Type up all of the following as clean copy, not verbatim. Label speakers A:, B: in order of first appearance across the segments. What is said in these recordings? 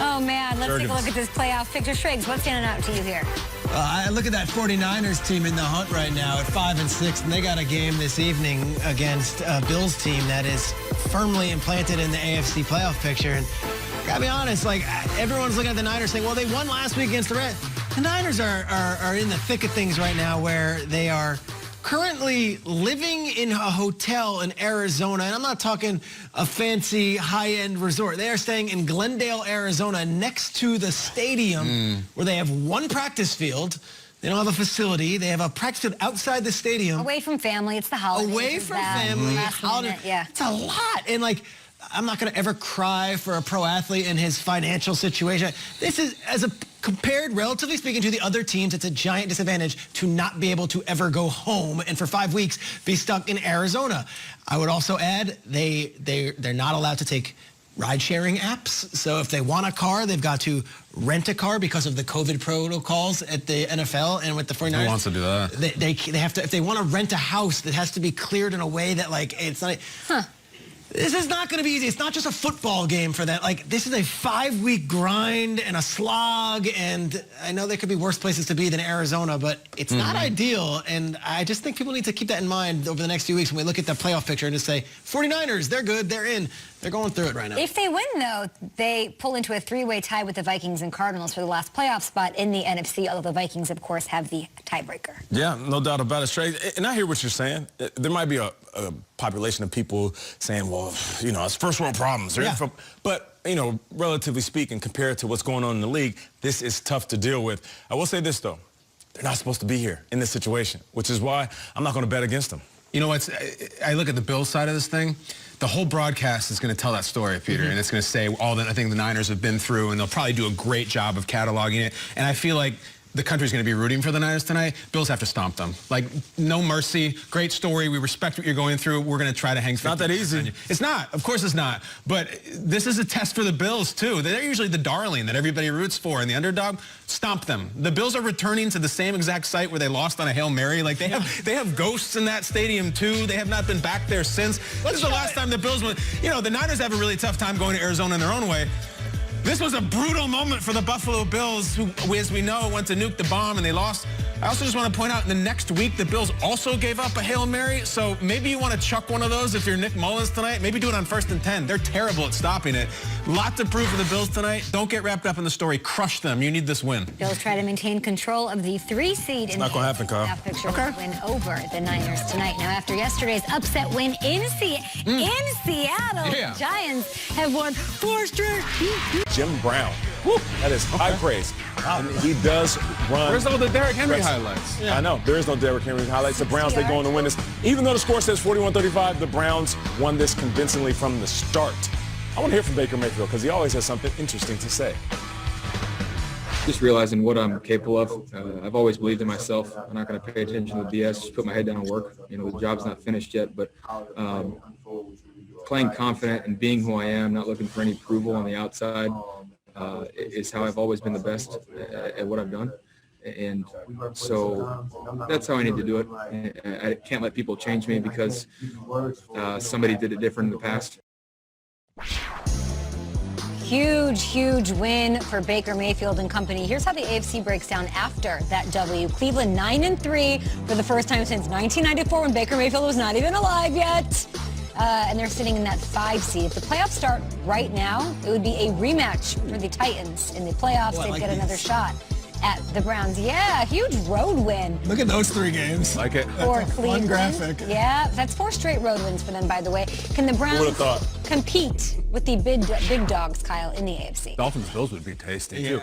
A: Oh, man. Let's take a look at this playoff picture. Shrigs, what's standing out to you here?
B: I look at that 49ers team in the hunt right now at 5-6, and they got a game this evening against a Bills team that is firmly implanted in the AFC playoff picture. And gotta be honest, like, everyone's looking at the Niners saying, well, they won last week against the Reds. The Niners are in the thick of things right now where they are currently living in a hotel in Arizona, and I'm not talking a fancy high-end resort. They are staying in Glendale, Arizona, next to the stadium where they have one practice field. They don't have a facility. They have a practice field outside the stadium.
A: Away from family. It's the holidays.
B: Away from family.
A: Holiday. Yeah.
B: It's a lot. And, like, I'm not going to ever cry for a pro athlete in his financial situation. This is, compared, relatively speaking, to the other teams, it's a giant disadvantage to not be able to ever go home and for 5 weeks be stuck in Arizona. I would also add they're not allowed to take ride-sharing apps. So if they want a car, they've got to rent a car because of the COVID protocols at the NFL and with the 49ers.
C: Who wants to do that?
B: They have to, if they want to rent a house, that has to be cleared in a way that, like, it's not... This is not going to be easy. It's not just a football game for that. Like, this is a 5-week grind and a slog, and I know there could be worse places to be than Arizona, but it's not ideal, and I just think people need to keep that in mind over the next few weeks when we look at the playoff picture and just say, 49ers, they're good, they're in. They're going through it right now.
A: If they win, though, they pull into a three-way tie with the Vikings and Cardinals for the last playoff spot in the NFC, although the Vikings, of course, have the tiebreaker.
C: Yeah, no doubt about it, Straight. And I hear what you're saying. There might be a population of people saying, well, you know, it's first world problems.
B: Yeah.
C: But, you know, relatively speaking, compared to what's going on in the league, this is tough to deal with. I will say this, though. They're not supposed to be here in this situation, which is why I'm not going to bet against them.
D: You know what? I look at the Bills side of this thing. The whole broadcast is going to tell that story, Peter, and it's going to say all that I think the Niners have been through, and they'll probably do a great job of cataloging it. And I feel like the country's going to be rooting for the Niners tonight. Bills have to stomp them. Like, no mercy. Great story. We respect what you're going through. We're going to try to hang.
C: It's not that easy.
D: It's not. Of course it's not. But this is a test for the Bills, too. They're usually the darling that everybody roots for, and the underdog, stomp them. The Bills are returning to the same exact site where they lost on a Hail Mary. Like, they have ghosts in that stadium, too. They have not been back there since. This is the last time the Bills went. You know, the Niners have a really tough time going to Arizona in their own way. This was a brutal moment for the Buffalo Bills, who, as we know, went to nuke the bomb and they lost. I also just want to point out, in the next week, the Bills also gave up a Hail Mary, so maybe you want to chuck one of those if you're Nick Mullins tonight. Maybe do it on 1st and 10. They're terrible at stopping it. Lot to prove for the Bills tonight. Don't get wrapped up in the story. Crush them. You need this win.
A: Bills try to maintain control of the 3 seed in the playoff picture with a win over the Niners tonight. Now, after yesterday's upset win in Seattle, the Giants have won 4 straight.
C: Jim Brown. Woo, that is high praise. And he does run.
D: Where's all the Derrick Henry highlights?
C: Yeah. I know. There is no Derrick Henry highlights. The Browns, they're going to win this. Even though the score says 41-35, the Browns won this convincingly from the start. I want to hear from Baker Mayfield because he always has something interesting to say.
E: Just realizing what I'm capable of. I've always believed in myself. I'm not going to pay attention to the BS. Just put my head down and work. You know, the job's not finished yet, but playing confident and being who I am, not looking for any approval on the outside, is how I've always been the best at what I've done. And so that's how I need to do it. I can't let people change me because somebody did it different in the past.
A: Huge win for Baker Mayfield and company. Here's how the AFC breaks down after that W. Cleveland 9-3 for the first time since 1994 when Baker Mayfield was not even alive yet. And they're sitting in that 5 seed. If the playoffs start right now, it would be a rematch for the Titans in the playoffs. They'd get another shot at the Browns. Yeah, huge road win.
B: Look at those 3 games.
D: Like it.
A: For Cleveland.
B: Fun graphic.
A: Yeah, that's 4 straight road wins for them, by the way. Can the Browns compete with the big dogs, Kyle, in the AFC?
D: Dolphins-Bills would be tasty, too.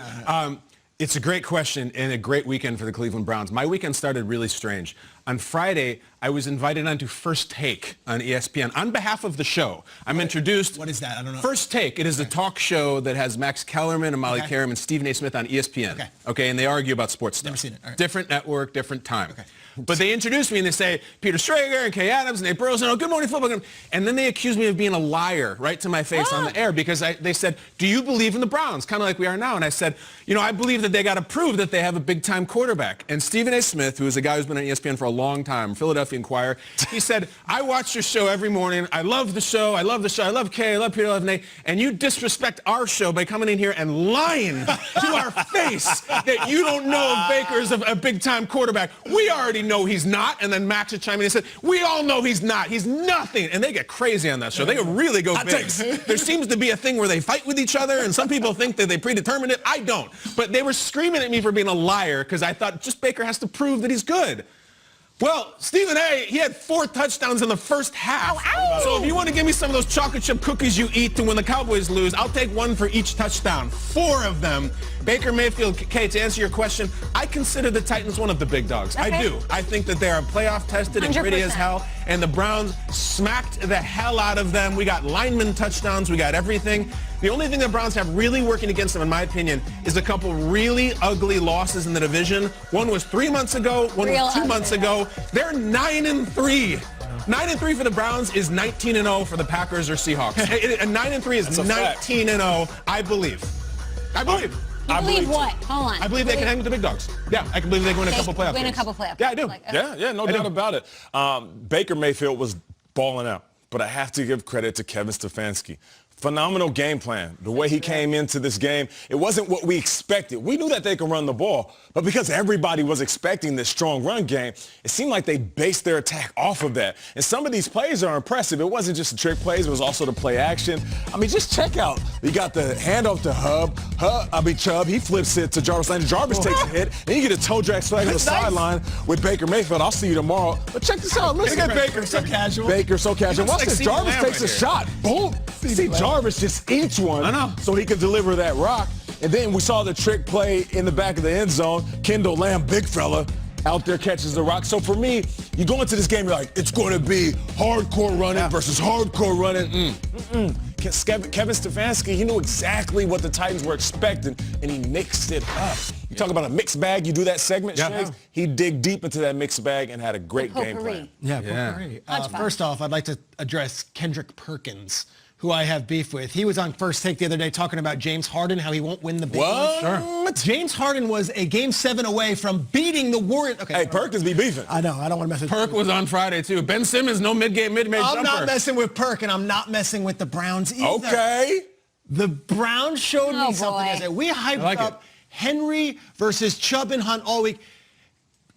D: It's a great question and a great weekend for the Cleveland Browns. My weekend started really strange. On Friday, I was invited onto First Take on ESPN on behalf of the show. I'm introduced.
B: What is that? I don't know.
D: First Take. It is a talk show that has Max Kellerman and Molly Karam and Stephen A. Smith on ESPN. Okay, and they argue about sports stuff.
B: Never seen it. All right.
D: Different network, different time. Okay. But they introduce me and they say, Peter Strager and Kay Adams and Nate Burleson, oh, good morning, football. And then they accuse me of being a liar right to my face on the air because they said, do you believe in the Browns? Kind of like we are now. And I said, you know, I believe that they got to prove that they have a big-time quarterback. And Stephen A. Smith, who is a guy who's been on ESPN for a long time, Philadelphia Inquirer. He said, I watch your show every morning. I love the show. I love the show. I love Kay. I love Peter. I love Nate. And you disrespect our show by coming in here and lying to our face that you don't know if Baker's a big-time quarterback. We already know he's not. And then Max would chime in and said, we all know he's not. He's nothing. And they get crazy on that show. They really go big. There seems to be a thing where they fight with each other, and some people think that they predetermined it. I don't. But they were screaming at me for being a liar because I thought just Baker has to prove that he's good. Well, Stephen A., he had 4 touchdowns in the first half.
A: Ow.
D: So if you want to give me some of those chocolate chip cookies you eat to when the Cowboys lose, I'll take 1 for each touchdown. 4 of them. Baker Mayfield, Kate, to answer your question, I consider the Titans one of the big dogs.
A: Okay.
D: I do. I think that they are playoff tested and gritty as hell, and the Browns smacked the hell out of them. We got lineman touchdowns. We got everything. The only thing the Browns have really working against them, in my opinion, is a couple really ugly losses in the division. One was 3 months ago. One was 2 months ago. They're 9-3. 9-3 for the Browns is 19-0 for the Packers or Seahawks. And 9-3 is 19-0, I believe. I believe.
A: You believe what? Hold on.
D: I believe they can hang with the big dogs. Yeah, I can believe they can win a couple playoff games.
A: Win a couple playoff
D: Yeah, I do.
A: games.
C: Yeah, no doubt about it. Baker Mayfield was balling out, but I have to give credit to Kevin Stefanski. Phenomenal game plan. The way he came into this game, it wasn't what we expected. We knew that they could run the ball, but because everybody was expecting this strong run game, it seemed like they based their attack off of that. And some of these plays are impressive. It wasn't just the trick plays, it was also the play action. I mean, just check out. You got the handoff to Chubb. He flips it to Jarvis Landry. Jarvis takes a hit, and you get a toe drag flag on the sideline with Baker Mayfield. I'll see you tomorrow. But check this out. Listen,
D: Look at Baker, so casual.
C: Baker, so casual. Watch
D: like
C: this.
D: Steve
C: Jarvis
D: Lamb
C: takes
D: right
C: a
D: here.
C: shot. Boom. See, Jarvis just eats one.
D: I know.
C: So he can deliver that rock. And then we saw the trick play in the back of the end zone. Kendall Lamb, big fella, out there catches the rock. So for me, you go into this game, you're like, it's going to be hardcore running versus hardcore running. Kevin Stefanski, he knew exactly what the Titans were expecting, and he mixed it up. You talk about a mixed bag, you do that segment, Shaggs. He dig deep into that mixed bag and had a great game plan.
B: First off, I'd like to address Kendrick Perkins, who I have beef with. He was on First Take the other day talking about James Harden, how he won't win the big one.
C: What?
B: James Harden was a Game 7 away from beating the Warriors. Okay,
C: Hey, Perkins be beefing.
B: I know. I don't want to mess with
D: Perk was on Friday, too. Ben Simmons, no mid-game, mid-range jumper.
B: I'm not messing with Perk, and I'm not messing with the Browns either.
C: Okay.
B: The Browns showed me something
A: boy.
B: yesterday. We hyped up Henry versus Chubb and Hunt all week.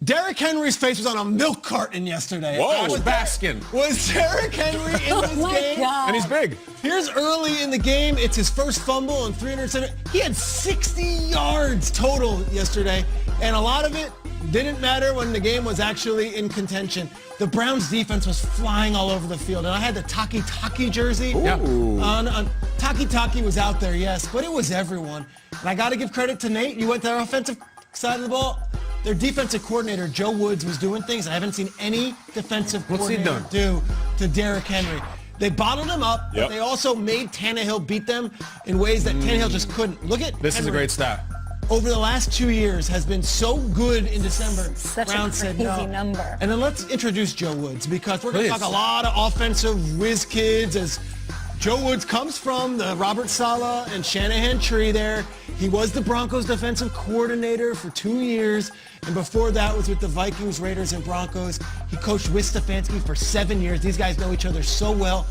B: Derrick Henry's face was on a milk carton yesterday.
C: Whoa.
D: Was Baskin.
B: Was Derrick Henry in this
A: my
B: game?
A: God.
D: And he's big.
B: Here's early in the game. It's his first fumble and 307. He had 60 yards total yesterday, and a lot of it didn't matter when the game was actually in contention. The Browns defense was flying all over the field, and I had the Taki jersey.
D: Yeah.
B: Taki was out there, yes, but it was everyone. And I got to give credit to Nate. You went to their offensive side of the ball. Their defensive coordinator, Joe Woods, was doing things I haven't seen any defensive coordinator do to Derrick Henry. They bottled him up, but they also made Tannehill beat them in ways that Tannehill just couldn't. Look at
D: This
B: Henry.
D: is a great stat.
B: Over the last 2 years has been so good in December.
A: Such a
B: Browns said
A: crazy
B: no.
A: number.
B: And then let's introduce Joe Woods, because we're going to talk a lot of offensive whiz kids, as Joe Woods comes from the Robert Saleh and Shanahan tree there. He was the Broncos defensive coordinator for 2 years, and before that was with the Vikings, Raiders, and Broncos. He coached with Stefanski for 7 years. These guys know each other so well.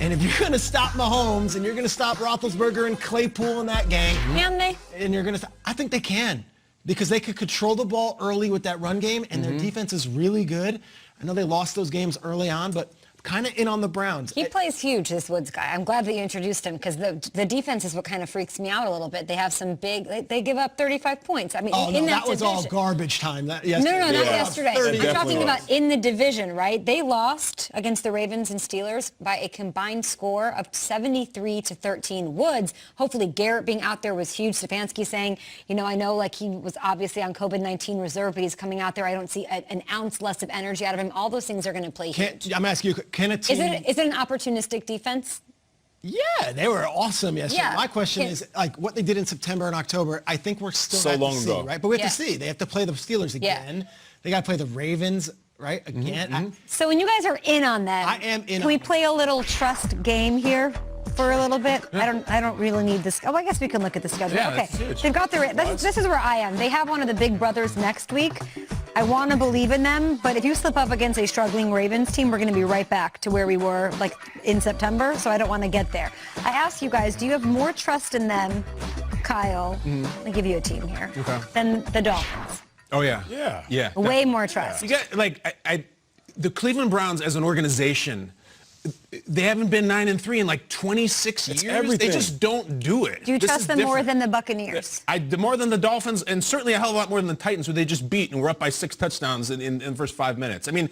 B: And if you're going to stop Mahomes and you're going to stop Roethlisberger and Claypool and that gang,
A: Can they?
B: and you're going to, I think they can, because they could control the ball early with that run game, and their defense is really good. I know they lost those games early on, but kind of in on the Browns.
A: He plays huge, this Woods guy. I'm glad that you introduced him, because the defense is what kind of freaks me out a little bit. They have some big, they give up 35 points. I mean, in that
B: was all
A: division.
B: garbage time.
A: No, not yesterday. I'm talking about in the division, right? They lost against the Ravens and Steelers by a combined score of 73-13. Woods, hopefully Garrett being out there was huge. Stefanski saying, I know like he was obviously on COVID-19 reserve, but he's coming out there. I don't see an ounce less of energy out of him. All those things are going to play huge.
B: I'm asking you, can a team...
A: Is it an opportunistic defense?
B: Yeah, they were awesome yesterday.
A: Yeah.
B: My question is, like, what they did in September and October, I think we're still
C: So
B: have
C: long
B: to see,
C: ago.
B: right? But we have to see. They have to play the Steelers again. They got to play the Ravens, right? Again.
A: So when you guys are in on that,
B: I am in
A: Can we
B: on
A: play a little trust game here for a little bit? I don't really need this. Oh, I guess we can look at the schedule.
D: Yeah,
A: okay.
D: it's-
A: They've got this is where I am. They have one of the big brothers next week. I want to believe in them, but if you slip up against a struggling Ravens team, we're going to be right back to where we were like in September, so I don't want to get there. I asked you guys, do you have more trust in them, Kyle, I'll give you a team here, than the Dolphins?
D: Oh, yeah.
C: Yeah.
D: Yeah.
A: Way more trust.
D: You got, like, the Cleveland Browns as an organization, they haven't been 9-3 in like 26 years.
C: Everything.
D: They just don't do it.
A: Do you trust them more than the Buccaneers?
D: More than the Dolphins, and certainly a hell of a lot more than the Titans, who they just beat and were up by 6 touchdowns in the first 5 minutes. I mean,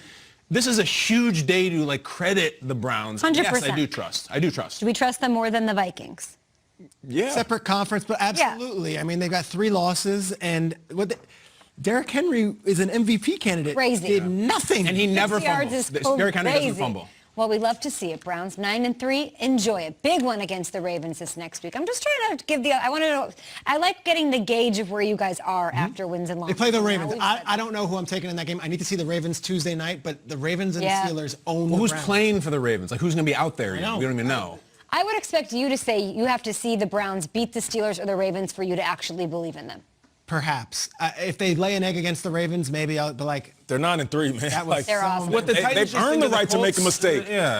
D: this is a huge day to like credit the Browns.
A: 100%.
D: Yes, I do trust. I do trust.
A: Do we trust them more than the Vikings?
C: Yeah.
B: Separate conference, but absolutely. I mean, they've got 3 losses, and Derrick Henry is an MVP candidate.
A: Crazy.
B: Did nothing.
D: And he never
A: 60 yards
D: fumbles.
A: is
D: Derrick Henry
A: crazy.
D: doesn't fumble.
A: Well, we love to see it. Browns 9-3. Enjoy it. Big one against the Ravens this next week. I'm just trying to give I want to know. I like getting the gauge of where you guys are after wins and losses.
B: They play the Ravens. I don't know who I'm taking in that game. I need to see the Ravens Tuesday night, but the Ravens and Steelers own the
D: Who's
B: Browns.
D: playing for the Ravens? Like, who's going to be out there? We don't even know.
A: I would expect you to say you have to see the Browns beat the Steelers or the Ravens for you to actually believe in them.
B: Perhaps. If they lay an egg against the Ravens, maybe I'll be like,
C: They're 9-3, man.
B: that was
A: They're awesome.
D: What the Titans
C: They've
D: just
C: earned
D: think
C: the
D: of the
C: right to make a
D: Colts-
C: mistake.
D: Yeah.